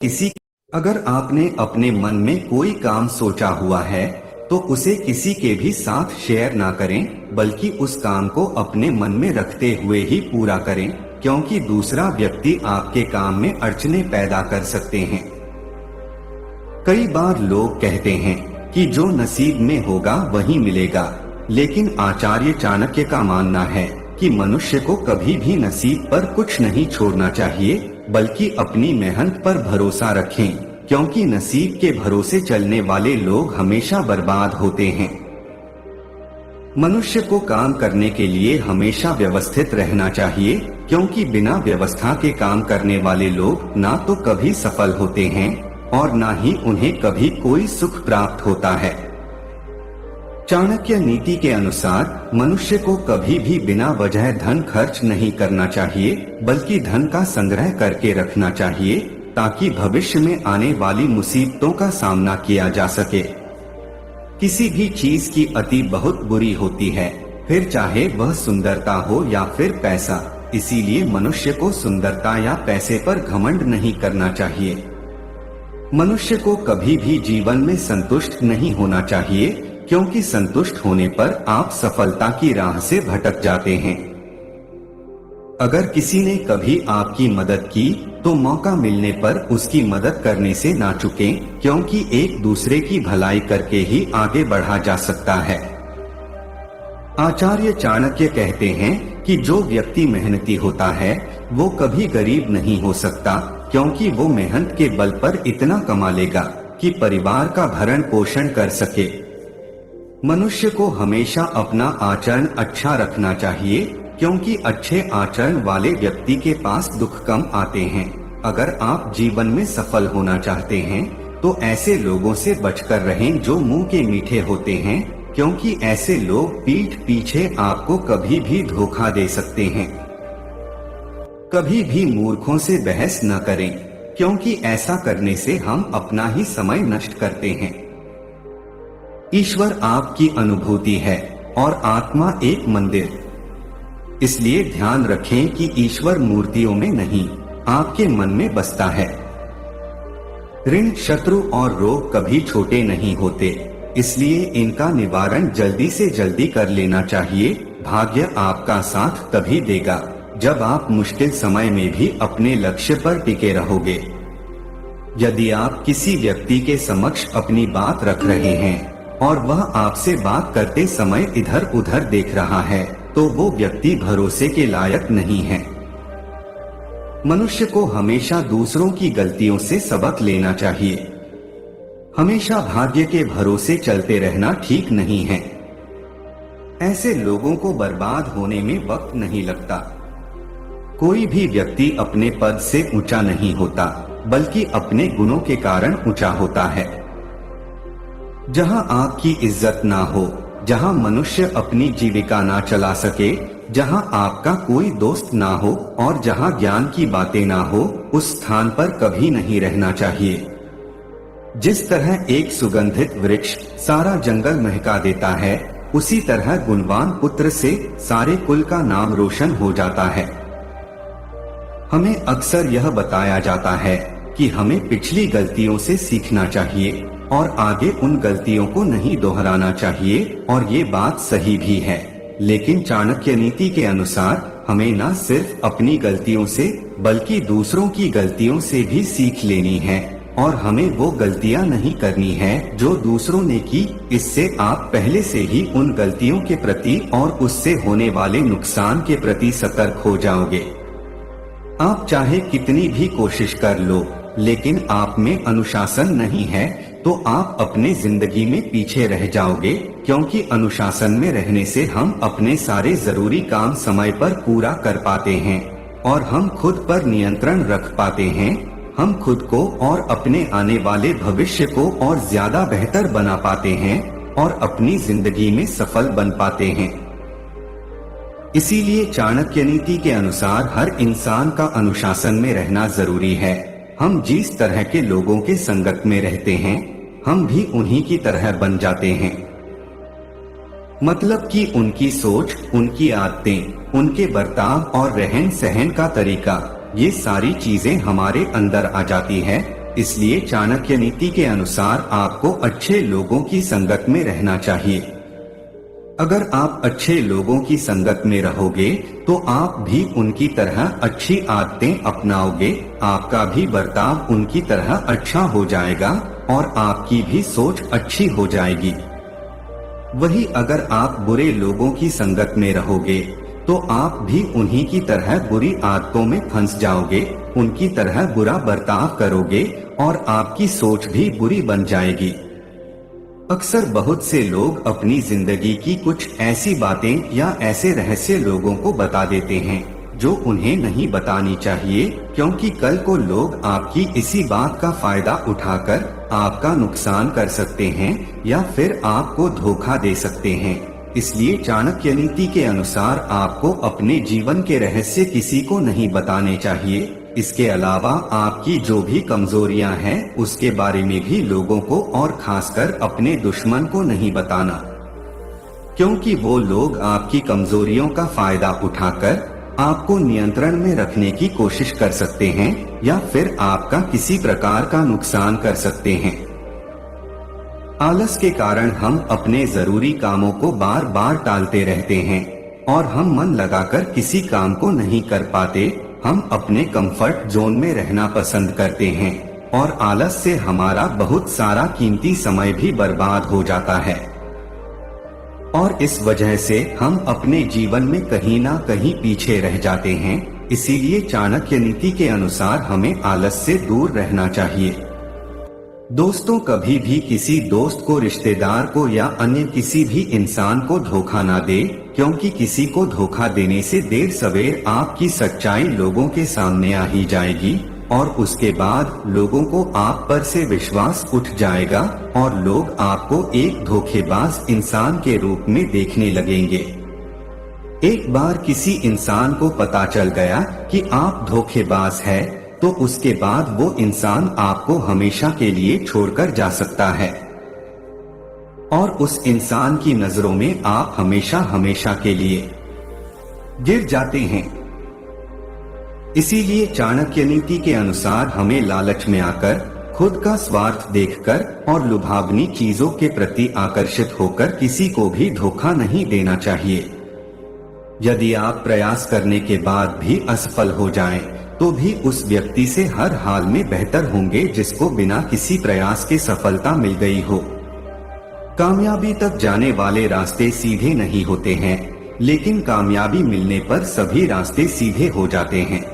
किसी अगर आपने अपने मन में कोई काम सोचा हुआ है तो उसे किसी के भी साथ शेयर ना करें, बल्कि उस काम को अपने मन में रखते हुए ही पूरा करें, क्योंकि दूसरा व्यक्ति आपके काम में अड़चने पैदा कर सकते हैं। कई बार लोग कहते हैं कि जो नसीब में होगा वही मिलेगा, लेकिन आचार्य चाणक्य का मानना है कि मनुष्य को कभी भी नसीब पर कुछ नहीं छोड़ना चाहिए, बल्कि अपनी मेहनत पर भरोसा रखें, क्योंकि नसीब के भरोसे चलने वाले लोग हमेशा बर्बाद होते हैं। मनुष्य को काम करने के लिए हमेशा व्यवस्थित रहना चाहिए, क्योंकि बिना व्यवस्था के काम करने वाले लोग ना तो कभी सफल होते हैं और ना ही उन्हें कभी कोई सुख प्राप्त होता है। चाणक्य नीति के अनुसार मनुष्य को कभी भी बिना वजह धन खर्च नहीं करना चाहिए, बल्कि धन का संग्रह करके रखना चाहिए, ताकि भविष्य में आने वाली मुसीबतों का सामना किया जा सके। किसी भी चीज की अति बहुत बुरी होती है, फिर चाहे वह सुंदरता हो या फिर पैसा। इसीलिए मनुष्य को सुंदरता या पैसे पर घमंड नहीं करना चाहिए। मनुष्य को कभी भी जीवन में संतुष्ट नहीं होना चाहिए, क्योंकि संतुष्ट होने पर आप सफलता की राह से भटक जाते हैं। अगर किसी ने कभी आपकी मदद की तो मौका मिलने पर उसकी मदद करने से ना चूकें, क्योंकि एक दूसरे की भलाई करके ही आगे बढ़ा जा सकता है। आचार्य चाणक्य कहते हैं कि जो व्यक्ति मेहनती होता है वो कभी गरीब नहीं हो सकता, क्योंकि वो मेहनत के बल पर इतना कमा लेगा कि परिवार का भरण पोषण कर सके। मनुष्य को हमेशा अपना आचरण अच्छा रखना चाहिए, क्योंकि अच्छे आचरण वाले व्यक्ति के पास दुख कम आते हैं। अगर आप जीवन में सफल होना चाहते हैं तो ऐसे लोगों से बचकर रहें जो मुंह के मीठे होते हैं, क्योंकि ऐसे लोग पीठ पीछे आपको कभी भी धोखा दे सकते हैं। कभी भी मूर्खों से बहस न करें, क्योंकि ऐसा करने से हम अपना ही समय नष्ट करते हैं। ईश्वर आपकी अनुभूति है और आत्मा एक मंदिर। इसलिए ध्यान रखें कि ईश्वर मूर्तियों में नहीं, आपके मन में बसता है। ऋण, शत्रु और रोग कभी छोटे नहीं होते, इसलिए इनका निवारण जल्दी से जल्दी कर लेना चाहिए। भाग्य आपका साथ तभी देगा जब आप मुश्किल समय में भी अपने लक्ष्य पर टिके रहोगे। यदि आप किसी व्यक्ति के समक्ष अपनी बात रख रहे हैं और वह आपसे बात करते समय इधर उधर देख रहा है, तो वो व्यक्ति भरोसे के लायक नहीं है। मनुष्य को हमेशा दूसरों की गलतियों से सबक लेना चाहिए। हमेशा भाग्य के भरोसे चलते रहना ठीक नहीं है। ऐसे लोगों को बर्बाद होने में वक्त नहीं लगता। कोई भी व्यक्ति अपने पद से ऊंचा नहीं होता, बल्कि अपने गुणों के कारण ऊंचा होता है। जहां आपकी इज्जत ना हो, जहां मनुष्य अपनी जीविका ना चला सके, जहां आपका कोई दोस्त ना हो और जहां ज्ञान की बातें ना हो, उस स्थान पर कभी नहीं रहना चाहिए। जिस तरह एक सुगंधित वृक्ष सारा जंगल महका देता है, उसी तरह गुणवान पुत्र से सारे कुल का नाम रोशन हो जाता है। हमें अक्सर यह बताया जाता है कि हमें पिछली गलतियों से सीखना चाहिए और आगे उन गलतियों को नहीं दोहराना चाहिए, और ये बात सही भी है। लेकिन चाणक्य नीति के अनुसार हमें न सिर्फ अपनी गलतियों से बल्कि दूसरों की गलतियों से भी सीख लेनी है, और हमें वो गलतियां नहीं करनी है जो दूसरों ने की। इससे आप पहले से ही उन गलतियों के प्रति और उससे होने वाले नुकसान के प्रति सतर्क हो जाओगे। आप चाहे कितनी भी कोशिश कर लो, लेकिन आप में अनुशासन नहीं है तो आप अपने जिंदगी में पीछे रह जाओगे, क्योंकि अनुशासन में रहने से हम अपने सारे जरूरी काम समय पर पूरा कर पाते हैं और हम खुद पर नियंत्रण रख पाते हैं। हम खुद को और अपने आने वाले भविष्य को और ज्यादा बेहतर बना पाते हैं और अपनी जिंदगी में सफल बन पाते हैं। इसीलिए चाणक्य नीति के अनुसार हर इंसान का अनुशासन में रहना जरूरी है। हम जिस तरह के लोगों के संगत में रहते हैं, हम भी उन्हीं की तरह बन जाते हैं। मतलब कि उनकी सोच, उनकी आदतें, उनके बर्ताव और रहन सहन का तरीका, ये सारी चीजें हमारे अंदर आ जाती है इसलिए चाणक्य नीति के अनुसार आपको अच्छे लोगों की संगत में रहना चाहिए। अगर आप अच्छे लोगों की संगत में रहोगे तो आप भी उनकी तरह अच्छी आदतें अपनाओगे, आपका भी बर्ताव उनकी तरह अच्छा हो जाएगा और आपकी भी सोच अच्छी हो जाएगी। वही अगर आप बुरे लोगों की संगत में रहोगे तो आप भी उन्हीं की तरह बुरी आदतों में फंस जाओगे, उनकी तरह बुरा बर्ताव करोगे और आपकी सोच भी बुरी बन जाएगी। अक्सर बहुत से लोग अपनी जिंदगी की कुछ ऐसी बातें या ऐसे रहस्य लोगों को बता देते हैं जो उन्हें नहीं बतानी चाहिए, क्योंकि कल को लोग आपकी इसी बात का फायदा उठाकर आपका नुकसान कर सकते हैं या फिर आपको धोखा दे सकते हैं। इसलिए चाणक्य नीति के अनुसार आपको अपने जीवन के रहस्य किसी को नहीं बताने चाहिए। इसके अलावा आपकी जो भी कमजोरियां हैं उसके बारे में भी लोगों को और खासकर अपने दुश्मन को नहीं बताना, क्योंकि वो लोग आपकी कमजोरियों का फायदा उठाकर आपको नियंत्रण में रखने की कोशिश कर सकते हैं या फिर आपका किसी प्रकार का नुकसान कर सकते हैं। आलस के कारण हम अपने जरूरी कामों को बार बार टालते रहते हैं और हम मन लगाकर किसी काम को नहीं कर पाते। हम अपने कंफर्ट जोन में रहना पसंद करते हैं और आलस से हमारा बहुत सारा कीमती समय भी बर्बाद हो जाता है और इस वजह से हम अपने जीवन में कहीं ना कहीं पीछे रह जाते हैं। इसीलिए चाणक्य नीति के अनुसार हमें आलस से दूर रहना चाहिए। दोस्तों, कभी भी किसी दोस्त को, रिश्तेदार को या अन्य किसी भी इंसान को धोखा ना दे, क्योंकि किसी को धोखा देने से देर सवेर आपकी सच्चाई लोगों के सामने आ ही जाएगी और उसके बाद लोगों को आप पर से विश्वास उठ जाएगा और लोग आपको एक धोखेबाज इंसान के रूप में देखने लगेंगे। एक बार किसी इंसान को पता चल गया कि आप धोखेबाज है तो उसके बाद वो इंसान आपको हमेशा के लिए छोड़कर जा सकता है और उस इंसान की नजरों में आप हमेशा हमेशा के लिए गिर जाते हैं। इसीलिए चाणक्य नीति के अनुसार हमें लालच में आकर, खुद का स्वार्थ देखकर और लुभावनी चीजों के प्रति आकर्षित होकर किसी को भी धोखा नहीं देना चाहिए। यदि आप प्रयास करने के बाद भी असफल हो जाएं, तो भी उस व्यक्ति से हर हाल में बेहतर होंगे जिसको बिना किसी प्रयास के सफलता मिल गई हो। कामयाबी तक जाने वाले रास्ते सीधे नहीं होते हैं, लेकिन कामयाबी मिलने पर सभी रास्ते सीधे हो जाते हैं।